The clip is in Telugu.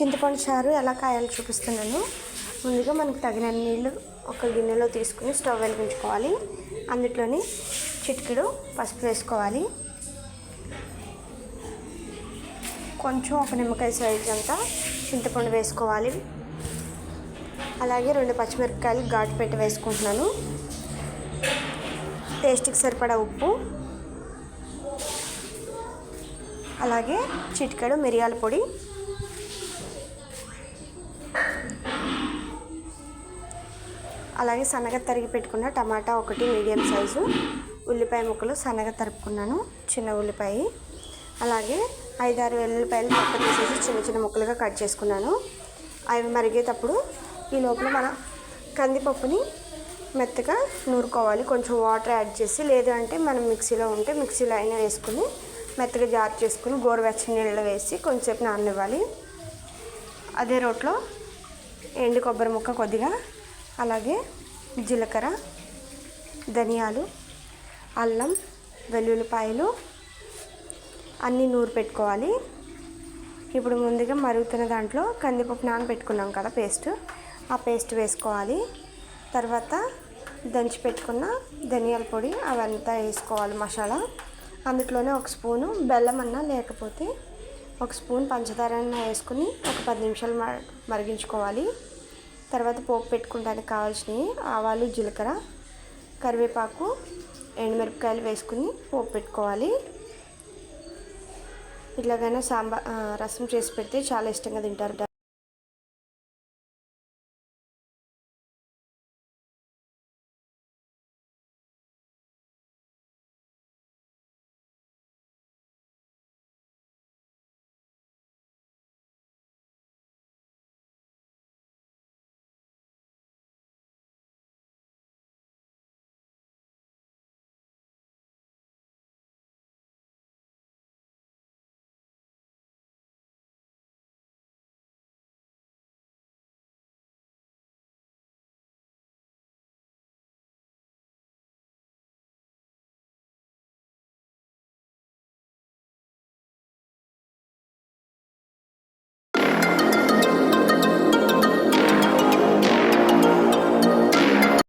చింతపండు చారు ఎలా కాయాలో చూపిస్తున్నాను. ముందుగా మనకు తగిన నీళ్ళు ఒక గిన్నెలో తీసుకుని స్టవ్ వెలిగించుకోవాలి. అందులోని చిటికెడు పసుపు వేసుకోవాలి. కొంచెం ఒక నిమ్మకాయ సైజ్ అంతా చింతపండు వేసుకోవాలి. అలాగే 2 పచ్చిమిరపకాయలు ఘాటు పెట్టి వేసుకుంటున్నాను. టేస్ట్కి సరిపడా ఉప్పు, అలాగే చిటికెడు మిరియాల పొడి, అలాగే సన్నగా తరిగి పెట్టుకున్న టమాటా ఒకటి మీడియం సైజు, ఉల్లిపాయ ముక్కలు సన్నగా తరుపుకున్నాను, చిన్న ఉల్లిపాయ, అలాగే 5-6 వెల్లుల్లిపాయలు పక్క తీసేసి చిన్న చిన్న ముక్కలుగా కట్ చేసుకున్నాను. అవి మరిగేటప్పుడు ఈ లోపల మన కందిపప్పుని మెత్తగా నూరుకోవాలి. కొంచెం వాటర్ యాడ్ చేసి, లేదు అంటే మనం మిక్సీలో ఉంటే మిక్సీలో అయినా వేసుకుని మెత్తగా జార్ చేసుకుని గోరువెచ్చని నీళ్ళలో వేసి కొంచెంసేపు నాననివ్వాలి. అదే రోట్లో ఎండు కొబ్బరి ముక్క కొద్దిగా, అలాగే జీలకర్ర, ధనియాలు, అల్లం, వెల్లుల్లిపాయలు అన్నీ నూరు పెట్టుకోవాలి. ఇప్పుడు ముందుగా మరుగుతున్న దాంట్లో కందిపప్పు నానబెట్టుకున్నాం కదా పేస్ట్, ఆ పేస్ట్ వేసుకోవాలి. తర్వాత దంచి పెట్టుకున్న ధనియాల పొడి అవంతా వేసుకోవాలి మసాలా. అందులోనే 1 స్పూను బెల్లం అన్నా లేకపోతే 1 స్పూన్ పంచదార అన్నా వేసుకుని ఒక 10 నిమిషాలు మరిగించుకోవాలి. తర్వాత పోపు పెట్టుకోవడానికి కావాల్సినవి ఆవాలు, జీలకర్ర, కరివేపాకు, ఎండుమిరపకాయలు వేసుకుని పోపు పెట్టుకోవాలి. ఇట్లాగైనా రసం చేసి పెడితే చాలా ఇష్టంగా తింటారు.